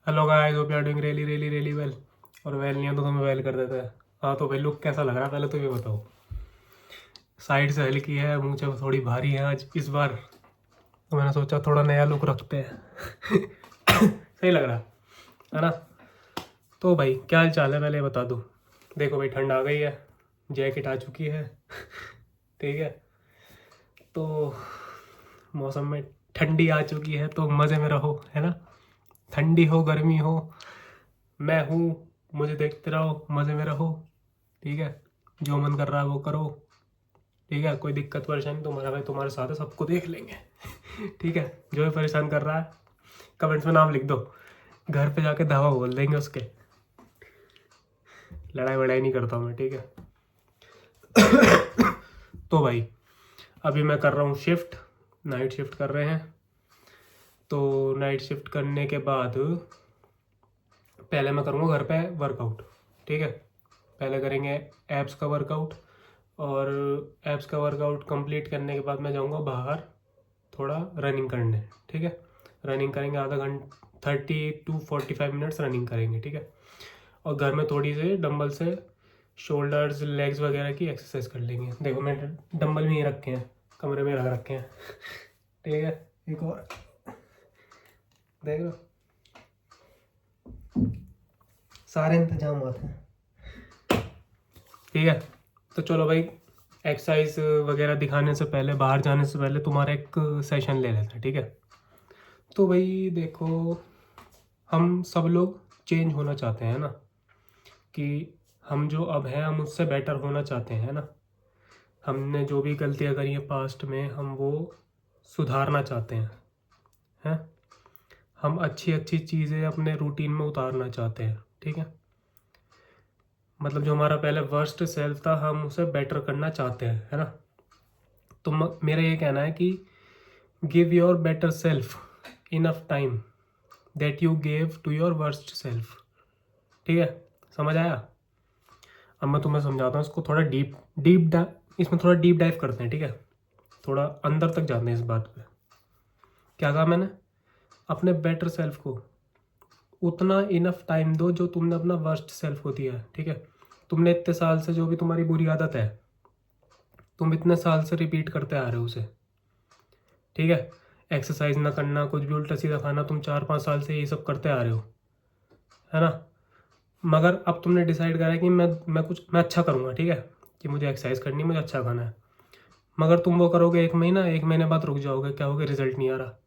Hello guys, hope you are doing really really really well. और well नहीं है तो तुम्हें वेल कर देता है। हाँ तो भाई लुक कैसा लग रहा है पहले तो ये बताओ। साइड से हल्की है, मूंछ थोड़ी भारी है आज इस बार। तो मैंने सोचा थोड़ा नया लुक रखते हैं। सही लग रहा है ना। तो भाई क्या हाल चाल है पहले ये बता दूँ। देखो भाई ठंड आ गई है, जैकेट आ चुकी है। ठीक है। तो मौसम में ठंडी आ चुकी है तो मज़े में रहो, है ना। ठंडी हो गर्मी हो, मैं हूँ। मुझे देखते रहो, मज़े में रहो। ठीक है। जो मन कर रहा है वो करो। ठीक है, कोई दिक्कत परेशानी तुम्हारा भाई तुम्हारे साथ है, सबको देख लेंगे। ठीक है। जो भी परेशान कर रहा है कमेंट्स में नाम लिख दो, घर पे जाके धावा बोल देंगे उसके। लड़ाई वड़ाई नहीं करता हूँ मैं, ठीक है। तो भाई अभी मैं कर रहा हूँ शिफ्ट, नाइट शिफ्ट कर रहे हैं। तो नाइट शिफ्ट करने के बाद पहले मैं करूँगा घर पे वर्कआउट। ठीक है। पहले करेंगे एब्स का वर्कआउट, और एब्स का वर्कआउट कंप्लीट करने के बाद मैं जाऊँगा बाहर थोड़ा रनिंग करने। ठीक है। रनिंग करेंगे आधा घंटा, 30 to 45 मिनट्स रनिंग करेंगे। ठीक है। और घर में थोड़ी सी डंबल से शोल्डर्स लेग्स वगैरह की एक्सरसाइज कर लेंगे। देखो मैं डंबल में ही रखे हैं, कमरे में रख रखे हैं। ठीक है। एक और देख लो, सारे इंतजाम आते हैं। ठीक है। तो चलो भाई, एक्सरसाइज वगैरह दिखाने से पहले, बाहर जाने से पहले तुम्हारा एक सेशन ले लेते हैं। ठीक है। तो भाई देखो, हम सब लोग चेंज होना चाहते हैं ना, कि हम जो अब हैं हम उससे बेटर होना चाहते हैं ना। हमने जो भी गलतियां करी हैं पास्ट में हम वो सुधारना चाहते हैं। हम अच्छी अच्छी चीज़ें अपने रूटीन में उतारना चाहते हैं। ठीक है। मतलब जो हमारा पहले वर्स्ट सेल्फ था हम उसे बेटर करना चाहते हैं, है ना। तो मेरा ये कहना है कि give your better self enough time that you gave to your worst self. ठीक है। समझ आया। अब मैं तुम्हें समझाता हूँ इसको थोड़ा इसमें थोड़ा डीप डाइव करते हैं। ठीक है। थोड़ा अंदर तक जाते हैं इस बात पे। क्या कहा मैंने, अपने बेटर सेल्फ को उतना इनफ टाइम दो जो तुमने अपना वर्स्ट सेल्फ को दिया है। ठीक है। तुमने इतने साल से जो भी तुम्हारी बुरी आदत है, तुम इतने साल से रिपीट करते आ रहे हो उसे। ठीक है। एक्सरसाइज ना करना, कुछ भी उल्टा सीधा खाना, तुम 4-5 साल से ये सब करते आ रहे हो, है ना। मगर अब तुमने डिसाइड करा है कि मैं अच्छा करूँगा। ठीक है। कि मुझे एक्सरसाइज करनी है, मुझे अच्छा खाना है। मगर तुम वो करोगे 1 महीना, 1 महीने बाद रुक जाओगे, क्या होगा, रिजल्ट नहीं आ रहा।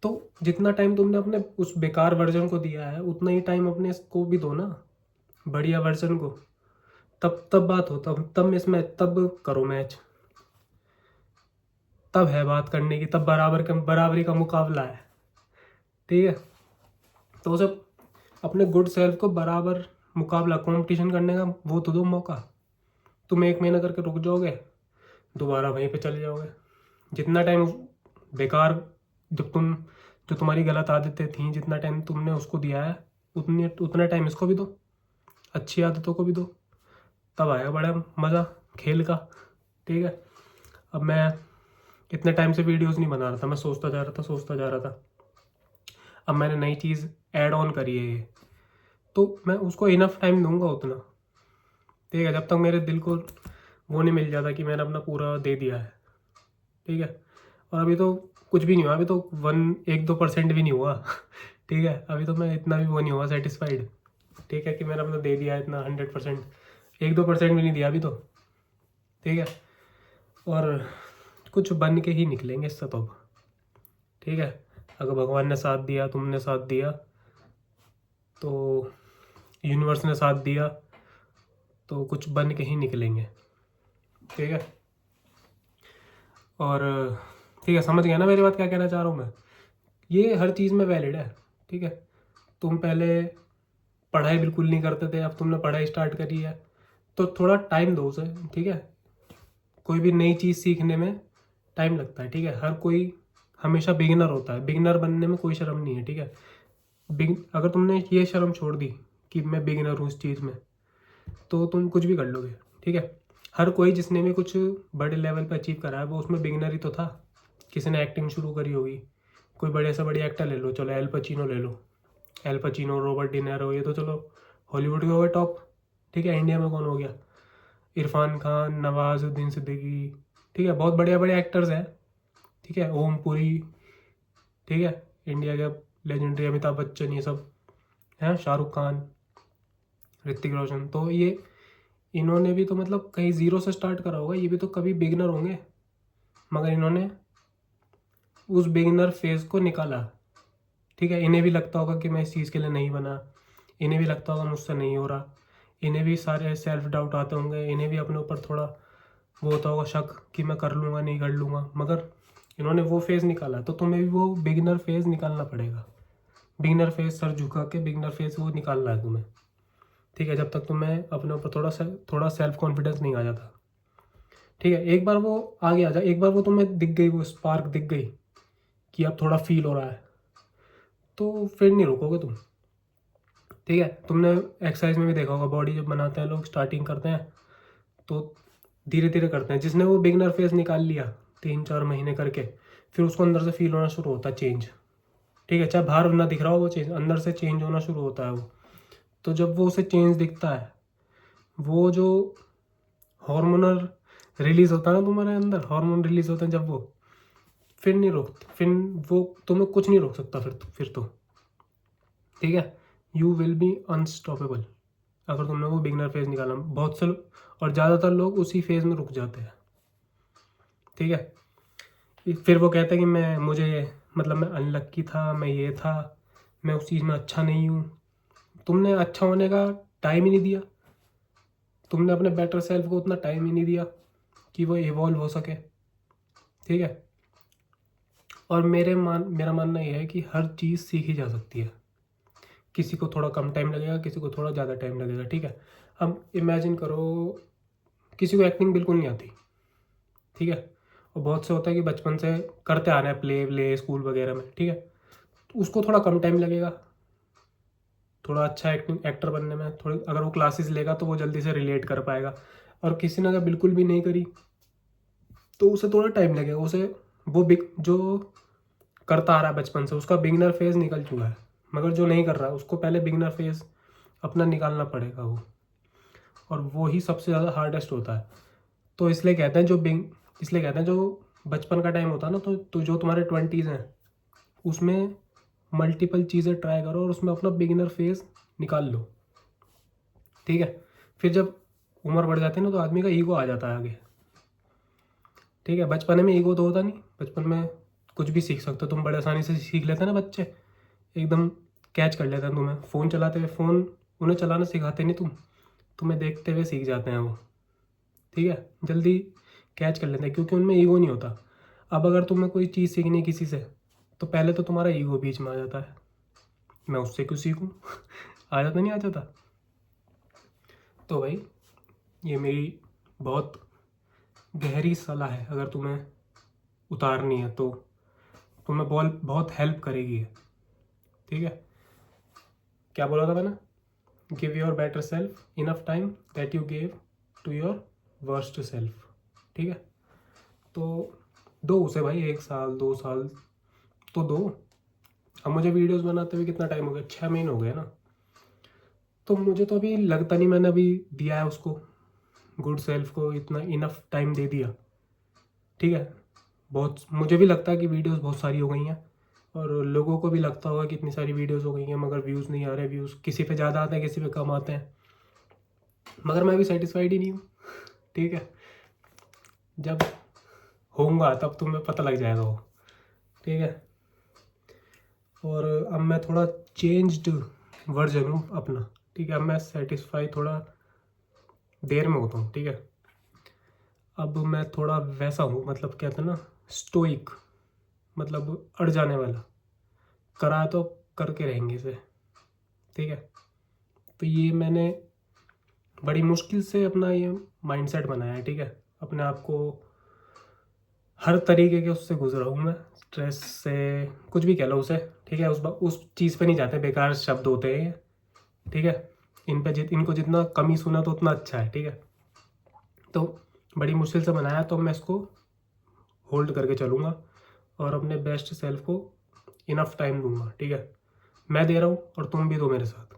तो जितना टाइम तुमने अपने उस बेकार वर्जन को दिया है उतना ही टाइम अपने को भी दो ना, बढ़िया वर्जन को। तब तब बात हो, तब इसमें तब करो मैच, तब है बात करने की, तब बराबरी का मुकाबला है। ठीक है। तो उसे अपने गुड सेल्फ को बराबर मुकाबला, कंपटीशन करने का वो तो दो मौका। तुम 1 महीना करके रुक जाओगे, दोबारा वहीं पे चले जाओगे। जितना टाइम बेकार, जब तुम जो तुम्हारी गलत आदतें थी, जितना टाइम तुमने उसको दिया है उतना टाइम इसको भी दो, अच्छी आदतों को भी दो। तब आएगा बड़ा मज़ा खेल का। ठीक है। अब मैं इतने टाइम से वीडियोस नहीं बना रहा था, मैं सोचता जा रहा था। अब मैंने नई चीज़ ऐड ऑन करी है ये, तो मैं उसको इनफ टाइम दूंगा उतना। ठीक है। जब तक मेरे दिल को वो नहीं मिल जाता कि मैंने अपना पूरा दे दिया है। ठीक है। और अभी तो कुछ भी नहीं हुआ, अभी तो 1-2% भी नहीं हुआ। ठीक है। अभी तो मैं इतना भी वो नहीं हुआ सेटिस्फाइड। ठीक है, कि मैंने अपना दे दिया है इतना 100%, 1-2% भी नहीं दिया अभी तो। ठीक है। और कुछ बन के ही निकलेंगे इससे तो अब। ठीक है। अगर भगवान ने साथ दिया, तुमने साथ दिया, तो यूनिवर्स ने साथ दिया, तो कुछ बन के ही निकलेंगे। ठीक है। और ठीक है, समझ गया ना मेरी बात, क्या कहना चाह रहा हूँ मैं। ये हर चीज़ में वैलिड है। ठीक है। तुम पहले पढ़ाई बिल्कुल नहीं करते थे, अब तुमने पढ़ाई स्टार्ट करी है, तो थोड़ा टाइम दो उसे। ठीक है। कोई भी नई चीज़ सीखने में टाइम लगता है। ठीक है। हर कोई हमेशा बिगिनर होता है, बिगिनर बनने में कोई शर्म नहीं है। ठीक है। अगर तुमने ये शर्म छोड़ दी कि मैं बिगिनर हूँ इस चीज़ में, तो तुम कुछ भी कर लोगे। ठीक है। हर कोई जिसने भी कुछ बड़े लेवल पे अचीव करा है वो उसमें बिगिनर ही तो था। किसी ने एक्टिंग शुरू करी होगी, कोई बड़े से बड़ी एक्टर ले लो, चलो एल पचीनो ले लो, एल पचिनो, रॉबर्ट डिनेरो, ये तो चलो हॉलीवुड के हो गए टॉप। ठीक है, इंडिया में कौन हो गया? इरफान खान, नवाजुद्दीन सिद्दीकी। ठीक है, बहुत बढ़िया बढ़िया एक्टर्स हैं। ठीक है, ओम पुरी। ठीक है, इंडिया के लेजेंडरी अमिताभ बच्चन, ये सब हैं, शाहरुख खान, ऋतिक रोशन। तो ये इन्होंने भी तो मतलब कहीं ज़ीरो से स्टार्ट करा होगा, ये भी तो कभी बिगिनर होंगे, मगर इन्होंने उस बिगिनर फेज को निकाला। ठीक है, इन्हें भी लगता होगा कि मैं इस चीज़ के लिए नहीं बना, इन्हें भी लगता होगा मुझसे नहीं हो रहा, इन्हें भी सारे सेल्फ डाउट आते होंगे, इन्हें भी अपने ऊपर थोड़ा वो होता होगा शक कि मैं कर लूँगा नहीं कर लूँगा, मगर इन्होंने वो फेज़ निकाला। तो तुम्हें भी वो बिगिनर फेज़ निकालना पड़ेगा। बिगिनर फेज़ सर झुका के बिगिनर फेज़ वो निकालना है तुम्हें। ठीक है, जब तक तुम्हें अपने ऊपर थोड़ा सेल्फ कॉन्फिडेंस नहीं आ जाता। ठीक है, एक बार वो आगे आ जाए, एक बार वो तुम्हें दिख गई, वो स्पार्क दिख गई कि अब थोड़ा फील हो रहा है, तो फिर नहीं रुकोगे तुम। ठीक है, तुमने एक्सरसाइज में भी देखा होगा, बॉडी जब बनाते हैं लोग स्टार्टिंग करते हैं तो धीरे धीरे करते हैं। जिसने वो बिगनर फेज निकाल लिया 3-4 महीने करके, फिर उसको अंदर से फील होना शुरू होता है चेंज। ठीक है, चाहे बाहर ना दिख रहा हो वो चेंज, अंदर से चेंज होना शुरू होता है वो। तो जब वो उसे चेंज दिखता है, वो जो हार्मोनल रिलीज होता है ना तुम्हारे अंदर, हार्मोन रिलीज होते हैं जब वो, फिर नहीं रोकते, फिर वो तुम्हें कुछ नहीं रोक सकता फिर तो। ठीक है, यू विल बी अनस्टॉपेबल अगर तुमने वो बिगनर फेज निकाला। बहुत से और ज़्यादातर लोग उसी फेज में रुक जाते हैं। ठीक है, फिर वो कहते हैं कि मुझे मतलब मैं अनलक्की था, मैं ये था, मैं उस चीज़ में अच्छा नहीं हूँ। तुमने अच्छा होने का टाइम ही नहीं दिया, तुमने अपने बेटर सेल्फ को उतना टाइम ही नहीं दिया कि वो इवॉल्व हो सके। ठीक है, और मेरा मानना ये है कि हर चीज़ सीखी जा सकती है। किसी को थोड़ा कम टाइम लगेगा, किसी को थोड़ा ज़्यादा टाइम लगेगा। ठीक है, अब इमेजिन करो किसी को एक्टिंग बिल्कुल नहीं आती। ठीक है, और बहुत से होता है कि बचपन से करते आ रहे हैं प्ले स्कूल वगैरह में। ठीक है, तो उसको थोड़ा कम टाइम लगेगा थोड़ा अच्छा एक्टर बनने में। थोड़ी अगर वो क्लासेस लेगा तो वो जल्दी से रिलेट कर पाएगा। और किसी ने अगर बिल्कुल भी नहीं करी तो उसे थोड़ा टाइम लगेगा। उसे वो बिग जो करता आ रहा है बचपन से, उसका बिगिनर फेज निकल चुका है, मगर जो नहीं कर रहा है उसको पहले बिगिनर फेज अपना निकालना पड़ेगा वो, और वो ही सबसे ज़्यादा हार्डेस्ट होता है। तो इसलिए कहते हैं जो बचपन का टाइम होता है ना, तो जो तुम्हारे 20s हैं उसमें मल्टीपल चीज़ें ट्राई करो और उसमें अपना बिगिनर फेज निकाल लो। ठीक है, फिर जब उम्र बढ़ जाती है ना तो आदमी का ईगो आ जाता है आगे। ठीक है, बचपन में ईगो तो होता नहीं, बचपन में कुछ भी सीख सकते हो तुम, बड़े आसानी से सीख लेते हैं ना बच्चे, एकदम कैच कर लेते हैं तुम्हें। फ़ोन चलाते हुए, फ़ोन उन्हें चलाना सिखाते नहीं तुम्हें देखते हुए सीख जाते हैं वो। ठीक है, जल्दी कैच कर लेते हैं क्योंकि उनमें ईगो नहीं होता। अब अगर तुम्हें कोई चीज़ सीखनी है किसी से, तो पहले तो तुम्हारा ईगो बीच में आ जाता है, मैं उससे क्यों सीखूं आ जाता नहीं आ जाता। तो भाई ये मेरी बहुत गहरी सलाह है, अगर तुम्हें उतारनी है तो तुम्हें बहुत हेल्प करेगी। ठीक है, क्या बोला था मैंने? Give your better self enough time that you gave to your worst self. ठीक है, तो दो उसे भाई, 1 साल 2 साल तो दो। अब मुझे वीडियोस बनाते हुए कितना टाइम हो गया, 6 महीने हो गए ना, तो मुझे तो अभी लगता नहीं मैंने अभी दिया है उसको, गुड सेल्फ को इतना इनफ टाइम दे दिया। ठीक है, बहुत मुझे भी लगता है कि वीडियोस बहुत सारी हो गई हैं, और लोगों को भी लगता होगा कि इतनी सारी वीडियोस हो गई हैं मगर व्यूज़ नहीं आ रहे। व्यूज़ किसी पे ज़्यादा आते हैं, किसी पे कम आते हैं, मगर मैं भी सेटिस्फाइड ही नहीं हूँ। ठीक है, जब होऊंगा तब तुम्हें पता लग जाएगा वो। ठीक है, और अब मैं थोड़ा चेंज्ड वर्जन हूँ अपना। ठीक है, अब मैं सेटिस्फाई थोड़ा देर में होता हूँ। ठीक है, अब मैं थोड़ा वैसा हूँ, मतलब कहते हैं ना स्टोइक, मतलब अड़ जाने वाला, करा तो करके रहेंगे इसे। ठीक है, तो ये मैंने बड़ी मुश्किल से अपना ये माइंडसेट बनाया है। ठीक है, अपने आप को हर तरीके के उससे गुजरा हूँ मैं, स्ट्रेस से, कुछ भी कह लो उसे। ठीक है, उस चीज़ पे नहीं जाते, बेकार शब्द होते हैं ये। ठीक है, इनको जितना कम ही सुना तो उतना अच्छा है। ठीक है, तो बड़ी मुश्किल से बनाया, तो मैं इसको होल्ड करके चलूँगा और अपने बेस्ट सेल्फ को इनफ टाइम दूंगा। ठीक है, मैं दे रहा हूँ और तुम भी दो मेरे साथ,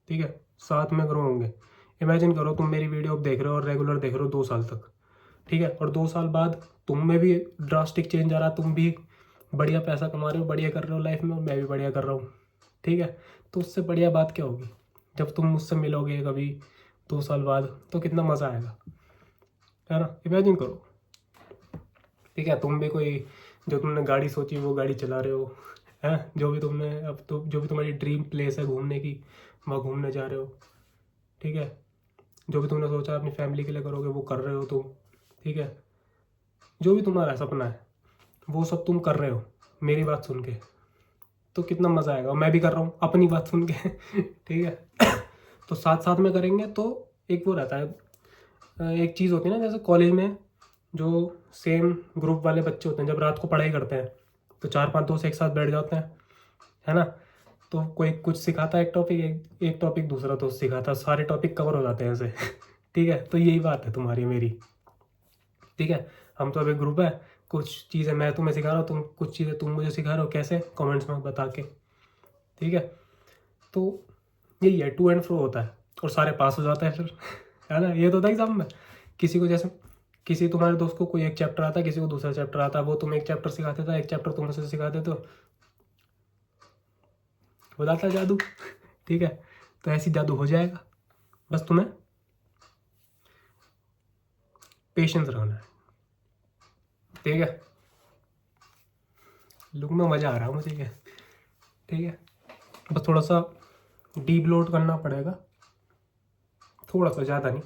ठीक है, साथ में ग्रो होंगे। इमेजिन करो तुम मेरी वीडियो देख रहे हो और रेगुलर देख रहे हो 2 साल तक, ठीक है, और 2 साल बाद तुम में भी ड्रास्टिक चेंज आ रहा, तुम भी बढ़िया पैसा कमा रहे हो, बढ़िया कर रहे हो लाइफ में, और मैं भी बढ़िया कर रहा हूँ, ठीक है। तो उससे बढ़िया बात क्या होगी, जब तुम मुझसे मिलोगे कभी 2 साल बाद तो कितना मज़ा आएगा, है ना। इमेजिन करो, ठीक है, तुम भी कोई जो तुमने गाड़ी सोची वो गाड़ी चला रहे हो, हैं, जो भी तुमने अब तो जो भी तुम्हारी ड्रीम प्लेस है घूमने की, वहाँ घूमने जा रहे हो, ठीक है, जो भी तुमने सोचा अपनी फैमिली के लिए करोगे वो कर रहे हो तुम, ठीक है, जो भी तुम्हारा सपना है वो सब तुम कर रहे हो मेरी बात सुन के, तो कितना मज़ा आएगा। मैं भी कर रहा हूँ अपनी बात सुन के ठीक है तो साथ साथ में करेंगे तो एक वो रहता है, एक चीज़ होती है ना, जैसे कॉलेज में जो सेम ग्रुप वाले बच्चे होते हैं, जब रात को पढ़ाई करते हैं तो 4-5 दोस्त एक साथ बैठ जाते हैं, है ना, तो कोई कुछ सिखाता है एक टॉपिक, एक टॉपिक दूसरा दोस्त सिखाता है, सारे टॉपिक कवर हो जाते हैं ऐसे ठीक है, तो यही बात है तुम्हारी मेरी, ठीक है। हम तो अभी ग्रुप है, कुछ चीज़ें मैं तुम्हें सिखा रहा हूँ, तुम कुछ चीज़ें तुम मुझे सिखा रहे हो, कैसे, कमेंट्स में बता के, ठीक है। तो यही है, टू एंड फ्रो होता है और सारे पास हो जाते हैं फिर है ना। ये तो होता है एग्जाम में, किसी को जैसे किसी तुम्हारे दोस्त को कोई एक चैप्टर आता है, किसी को दूसरा चैप्टर आता है, वो तुम एक चैप्टर सिखाते थे, एक चैप्टर तुम उसे सिखाते तो हो जाता है जादू ठीक है, तो ऐसी जादू हो जाएगा, बस तुम्हें पेशेंस रखना है, ठीक है। लुक में मज़ा आ रहा है मुझे, क्या, ठीक है, बस थोड़ा सा डीप लोड करना पड़ेगा, थोड़ा सा, ज़्यादा नहीं,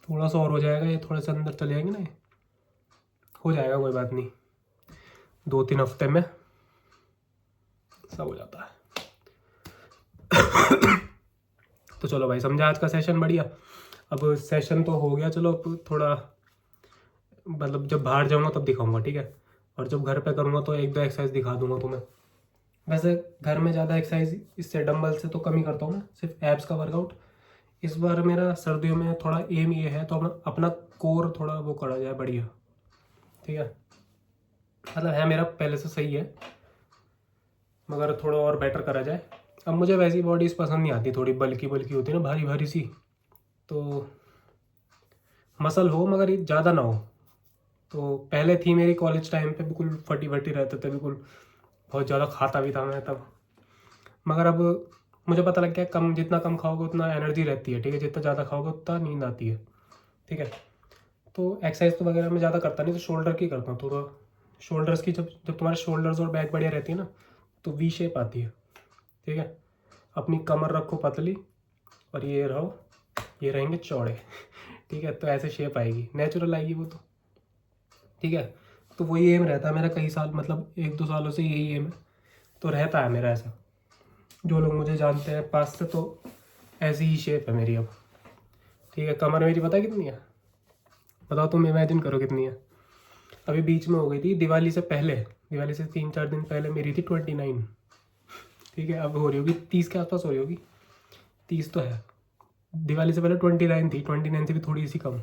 थोड़ा सा और हो जाएगा, ये थोड़े से अंदर चले जाएंगे ना, ये हो जाएगा, कोई बात नहीं, 2-3 हफ्ते में सब हो जाता है तो चलो भाई, समझा आज का सेशन बढ़िया। अब सेशन तो हो गया, चलो अब थोड़ा मतलब जब बाहर जाऊँगा तब दिखाऊंगा, ठीक है, और जब घर पे करूँगा तो 1-2 एक्सरसाइज दिखा दूंगा तुम्हें। वैसे घर में ज़्यादा एक्सरसाइज इससे डंबल से तो कम ही करता हूँ मैं, सिर्फ एब्स का वर्कआउट। इस बार मेरा सर्दियों में थोड़ा एम ये है तो अपना कोर थोड़ा वो करा जाए बढ़िया, ठीक है, मतलब है मेरा पहले से सही है, मगर थोड़ा और बेटर करा जाए। अब मुझे वैसी बॉडीज़ पसंद नहीं आती, थोड़ी बल्की बल्की होती है ना, भारी भारी सी, तो मसल हो मगर ये ज़्यादा ना हो। तो पहले थी मेरी कॉलेज टाइम पे, बिल्कुल फटी फटी रहते थे, बिल्कुल बहुत ज़्यादा खाता भी था मैं तब, मगर अब मुझे पता लग गया कम, जितना कम खाओगे उतना एनर्जी रहती है, ठीक है, जितना ज़्यादा खाओगे उतना नींद आती है, ठीक है। तो एक्सरसाइज तो वगैरह मैं ज़्यादा करता नहीं, तो शोल्डर की करता हूँ थोड़ा, शोल्डर्स की, जब जब तुम्हारे शोल्डर्स और बैक बढ़िया रहती है ना तो वी शेप आती है, ठीक है। अपनी कमर रखो पतली और ये रहो, ये रहेंगे चौड़े ठीक है, तो ऐसे शेप आएगी, नेचुरल आएगी वो तो, ठीक है। तो वही एम रहता है मेरा कई साल, मतलब 1-2 सालों से यही एम है, तो रहता है मेरा ऐसा। जो लोग मुझे जानते हैं पास से तो ऐसी ही शेप है मेरी अब, ठीक है। कमर मेरी पता है कितनी है, बताओ तुम, इमेजिन करो कितनी है। अभी बीच में हो गई थी दिवाली से पहले, दिवाली से 3-4 दिन पहले मेरी थी 29, ठीक है, अब हो रही होगी 30 के आसपास हो रही होगी, 30 तो है, दिवाली से पहले 29 थी, 29 से भी थोड़ी सी कम,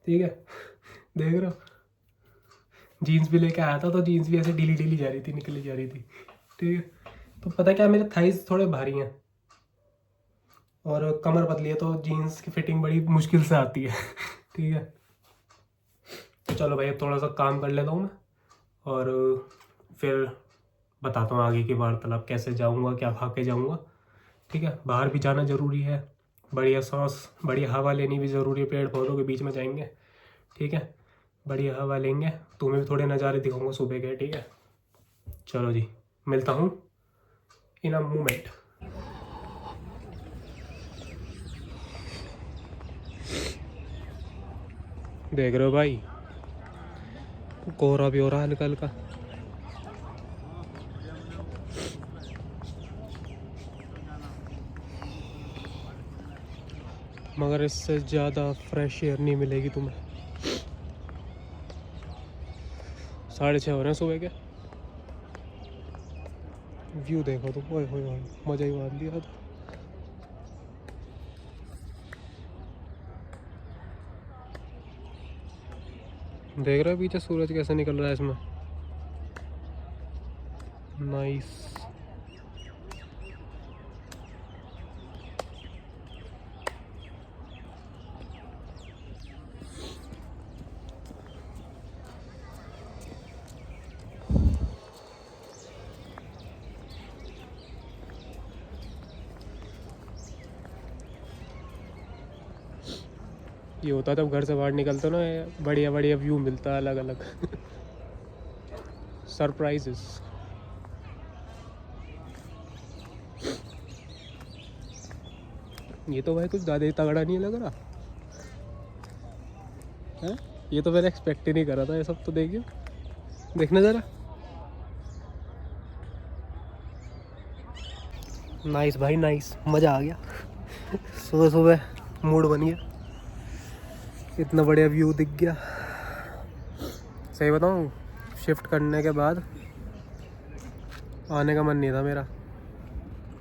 ठीक है देख रहे हो, जीन्स भी लेके आया था तो जीन्स भी ऐसे ढीली ढीली जा रही थी, निकली जा रही थी, ठीक है। तो पता क्या, मेरे थाइज थोड़े भारी हैं और कमर पतली है, तो जीन्स की फिटिंग बड़ी मुश्किल से आती है ठीक है। तो चलो भाई, अब थोड़ा सा काम कर लेता हूँ मैं, और फिर बताता हूँ आगे की वार्तालाप, कैसे जाऊँगा, क्या खा के जाऊँगा, ठीक है। बाहर भी जाना ज़रूरी है, बढ़िया सांस, बढ़िया हवा लेनी भी ज़रूरी है, पेड़ पौधों के बीच में जाएंगे, ठीक है, बढ़िया हवा लेंगे, तुम्हें भी थोड़े नज़ारे दिखाऊंगा सुबह के, ठीक है। चलो जी, मिलता हूँ इन अ मोमेंट। देख रहे हो भाई, कोहरा भी हो रहा है हल्का हल्का, मगर इससे ज़्यादा फ्रेश एयर नहीं मिलेगी तुम्हें। 6:30 हो रहे हैं सुबह के, व्यू देखो तुम, ओए होए होए, मज़ा ही बांध दिया था। देख रहे हो पीछे सूरज कैसे निकल रहा है इसमें, नाइस। ये होता तब घर से बाहर निकलते ना, बढ़िया बढ़िया व्यू मिलता है अलग अलग सरप्राइजेस। ये तो भाई कुछ ज़्यादा ही तगड़ा नहीं लग रहा है। ये तो मैंने एक्सपेक्ट ही नहीं करा था ये सब। तो देखिए, देखना ज़रा। नाइस भाई नाइस, मज़ा आ गया। सुबह सुबह मूड बन गया, इतना बढ़िया व्यू दिख गया। सही बताऊँ, शिफ्ट करने के बाद आने का मन नहीं था मेरा,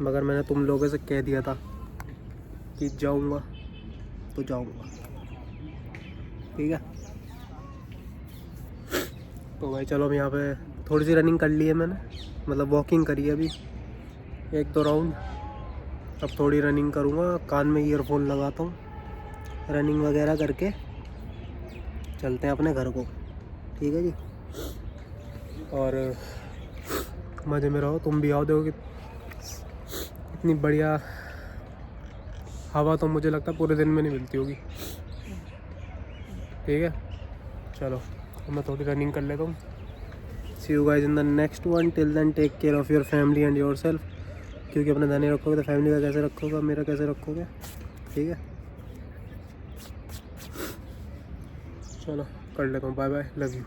मगर मैंने तुम लोगों से कह दिया था कि जाऊंगा तो जाऊंगा। ठीक है, तो भाई चलो, अब यहाँ पे थोड़ी सी रनिंग कर ली है मैंने, मतलब वॉकिंग करी है अभी 1-2 राउंड। अब थोड़ी रनिंग करूँगा, कान में ईयरफोन लगाता हूँ, रनिंग वगैरह करके चलते हैं अपने घर को। ठीक है जी, और मज़े में रहो, तुम भी आओ। देखो कि इतनी बढ़िया हवा तो मुझे लगता है पूरे दिन में नहीं मिलती होगी। ठीक है, चलो तो मैं थोड़ी रनिंग कर लेता हूँ। See you guys in the next one. Till then take care of your family and yourself, क्योंकि अपने ध्यान नहीं रखोगे तो फैमिली का कैसे रखोगे, मेरा कैसे रखोगे। ठीक है, चलो कर लेता हूँ, बाय बाय, लव यू।